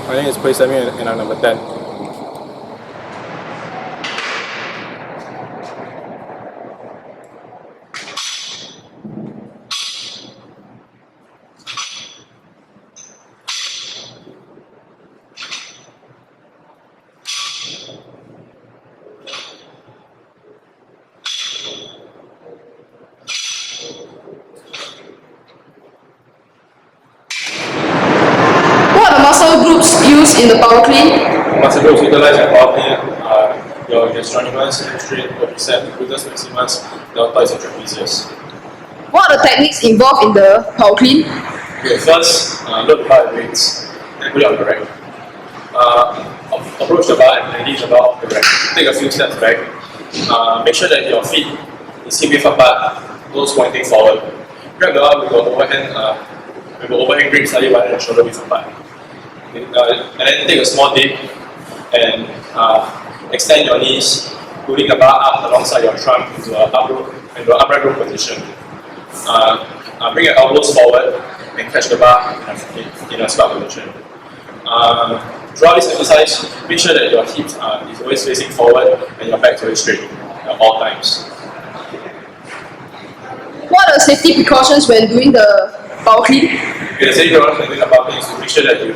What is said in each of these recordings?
My name is Puay Sam Yu and I'm number 10. What are the muscle groups used in the power clean? Muscle groups utilized in power clean are your gastrocnemius, hamstring, quadriceps, gluteus maximus, deltoids, and trapezius. What are the techniques involved in the power clean? Okay, first, load the bar at weights and put it on the rack. Approach the bar and release the bar off the rack. Take a few steps back. Make sure that your feet is hip width apart, toes pointing forward. Grab the bar with your overhand grip slightly wider than shoulder width apart. And then take a small dip and extend your knees, pulling the bar up alongside your trunk into an upright row position. Bring your elbows forward and catch the bar in a squat position. Throughout this exercise, make sure that your hips is always facing forward and your back is always straight at all times. What are safety precautions when doing the power clean? The safety precautions when doing the power clean is to make sure that you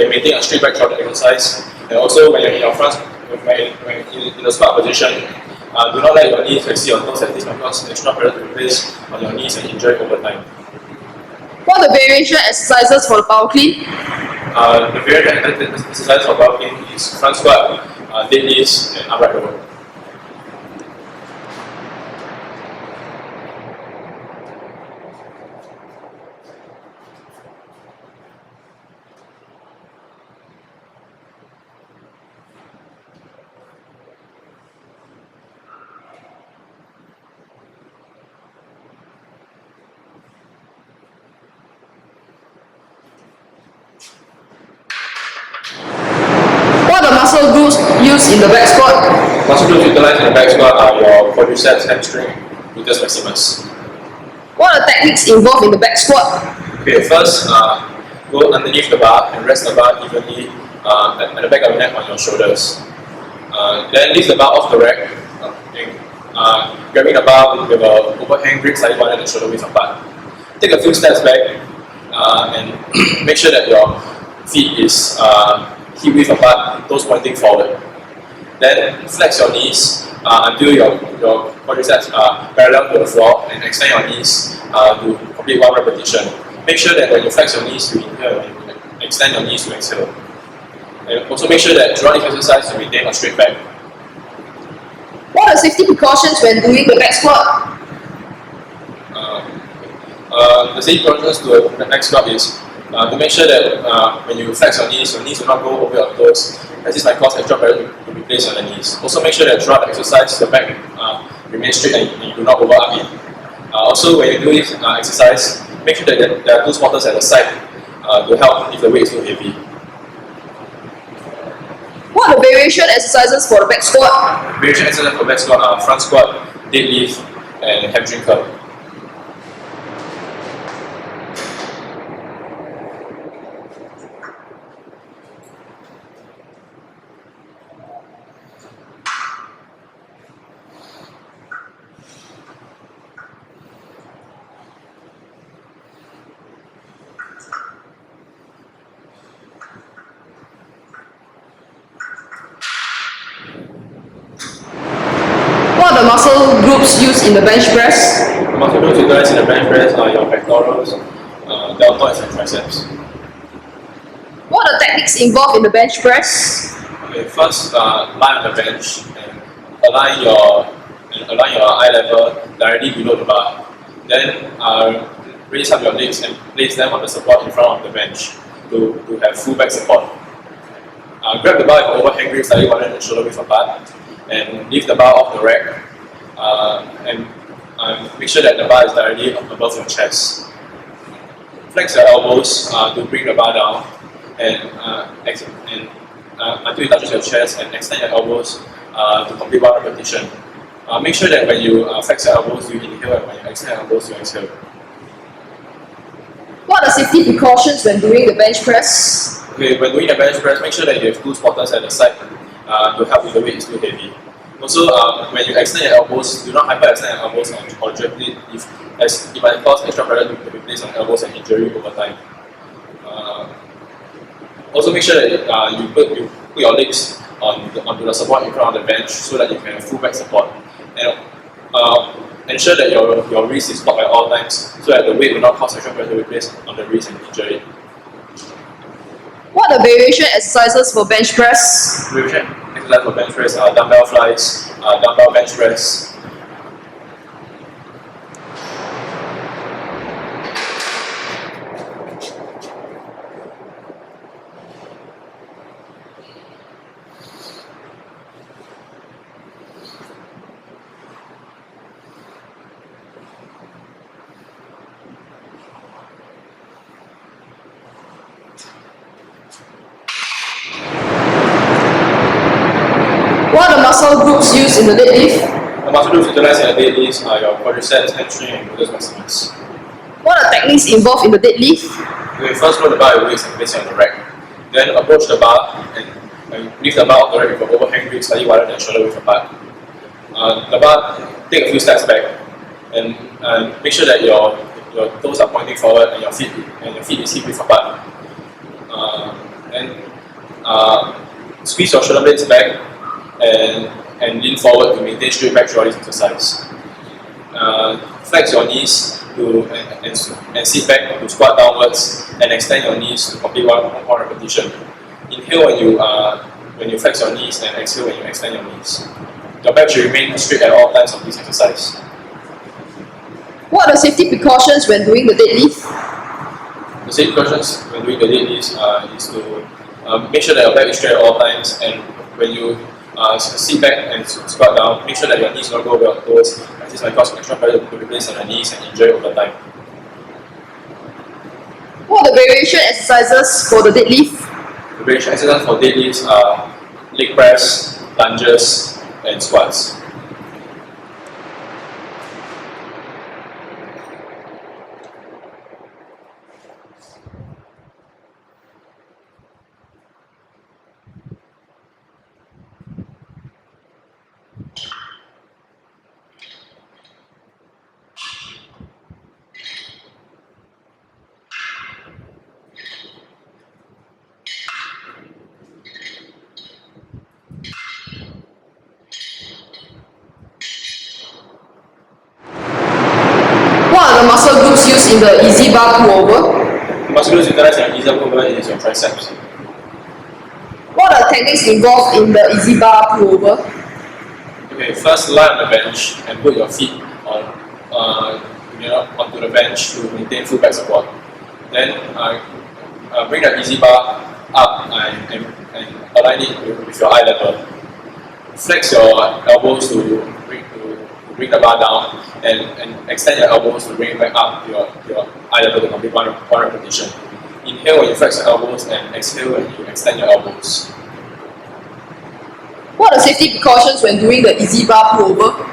maintain a straight back throughout the exercise, and also when you're in your front, when in the squat position, do not let your knees exceed your toes at this because extra pressure will be placed on your knees and injury over time. What are the variation exercises for the power clean? The various exercises for power clean is front squat, deadlifts, and upright row. What are the muscle groups used in the back squat? Muscle groups utilized in the back squat are your quadriceps, hamstring, gluteus maximus. What are the techniques involved in the back squat? Okay, first, go underneath the bar and rest the bar evenly at the back of your neck on your shoulders. Then lift the bar off the rack, grabbing the bar with your overhand grip slightly wider than shoulder width apart. Take a few steps back and make sure that your feet is hip width apart, toes pointing forward. Then flex your knees until your quadriceps are parallel to the floor and extend your knees to complete one repetition. Make sure that when you flex your knees, you inhale and extend your knees to exhale. And also make sure that throughout this exercise you maintain a straight back. What are safety precautions when doing the back squat? The safety precautions to the back squat is to make sure that when you flex your knees will not go over your toes, as this might cause extra pressure to be placed on the knees. Also make sure that throughout the exercise, the back remains straight and you do not over up it. Also, when you do this exercise, make sure that there are two spotters at the side to help if the weight is too heavy. What are the variation exercises for the back squat? Variation exercises for back squat are front squat, deadlift, and hamstring curl. What are the muscle groups used in the bench press? The muscle groups utilized in the bench press are your pectorals, deltoids, and triceps. What are the techniques involved in the bench press? Okay, first lie on the bench and align your eye level directly below the bar. Then raise up your legs and place them on the support in front of the bench to have full back support. Grab the bar with overhand grip slightly wider than shoulder width apart and lift the bar off the rack and make sure that the bar is directly above your chest. Flex your elbows to bring the bar down and until it touches your chest and extend your elbows to complete one repetition. Make sure that when you flex your elbows, you inhale, and when you extend your elbows, you exhale. What are safety precautions when doing the bench press? Okay, when doing the bench press, make sure that you have two spotters at the side to help if the weight is too heavy. Also, when you extend your elbows, do not hyperextend your elbows or jerk it as it might cause extra pressure to be placed on elbows and injury over time. Also, make sure that you put your legs onto the support in front of the bench so that you can have full back support. And ensure that your wrist is locked at all times so that the weight will not cause extra pressure to be placed on the wrist and injure it. What are variation exercises for bench press? Variation exercise for bench press are dumbbell flies, dumbbell bench press. What are the muscle groups used in the deadlift? The muscle groups utilized in the deadlifts are your quadriceps, hamstring, and gluteus maximus. What are techniques involved in the deadlift? You will first load the bar with weights and place it on the rack. Then approach the bar and lift the bar off the rack with an overhand grip slightly wider than shoulder width apart. The bar, take a few steps back and make sure that your toes are pointing forward and your feet is hip width apart. Squeeze your shoulder blades back and lean forward to maintain straight back throughout this exercise. Flex your knees and sit back to squat downwards and extend your knees to complete one repetition. Inhale when you flex your knees and exhale when you extend your knees. Your back should remain straight at all times of this exercise. What are safety precautions when doing the deadlift? The safety precautions when doing the deadlifts is to make sure that your back is straight at all times, and when you sit back and squat down, make sure that your knees don't go over your toes, as this might cause extra pressure to be placed on your knees and injury over time. What are the variation exercises for the deadlift? The variation exercises for deadlifts are leg press, lunges, and squats. What are the muscle groups used in the easy bar pullover? The muscle groups utilized in easy bar pullover is your triceps. What are techniques involved in the easy bar pullover? Okay, first lie on the bench and put your feet onto the bench to maintain full back support. Then bring the easy bar up and align it with your eye level. Flex your elbows to bring the bar down and extend your elbows to bring it back up to your eye level to complete one repetition. Inhale when you flex your elbows and exhale when you extend your elbows. What are safety precautions when doing the easy bar pullover?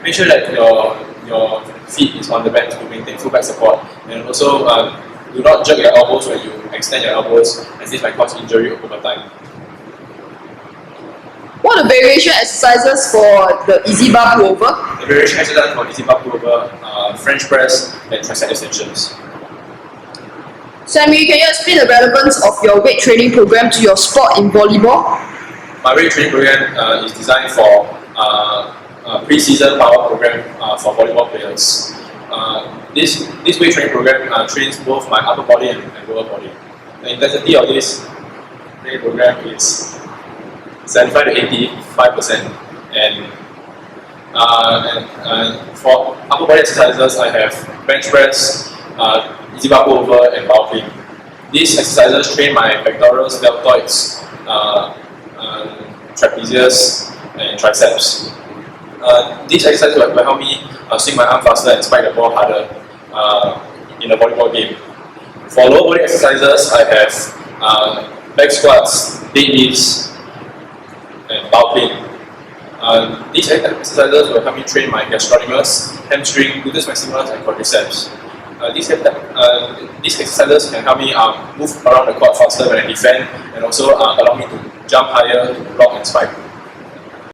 Make sure that your feet is on the bench to maintain full back support, and also do not jerk your elbows when you extend your elbows, as this might cause injury over time. What are variation exercises for the easy bar pullover? The variation exercise for easy bar pullover are French press and tricep extensions. Sam Yu, can you explain the relevance of your weight training program to your sport in volleyball? My weight training program is designed for a pre-season power program for volleyball players. This weight training program trains both my upper body and lower body. The intensity of this training program is 75 to 85%, and for upper body exercises, I have bench press, easy bar pullover, and bulking. These exercises train my pectorals, deltoids, trapezius, and triceps. These exercises will help me swing my arm faster and spike the ball harder in a volleyball game. For lower body exercises, I have back squats, deadlifts, and bulking. These exercises will help me train my gastrocnemius, hamstring, gluteus maximus, and quadriceps. These exercises can help me move around the court faster when I defend, and also allow me to jump higher, block and spike.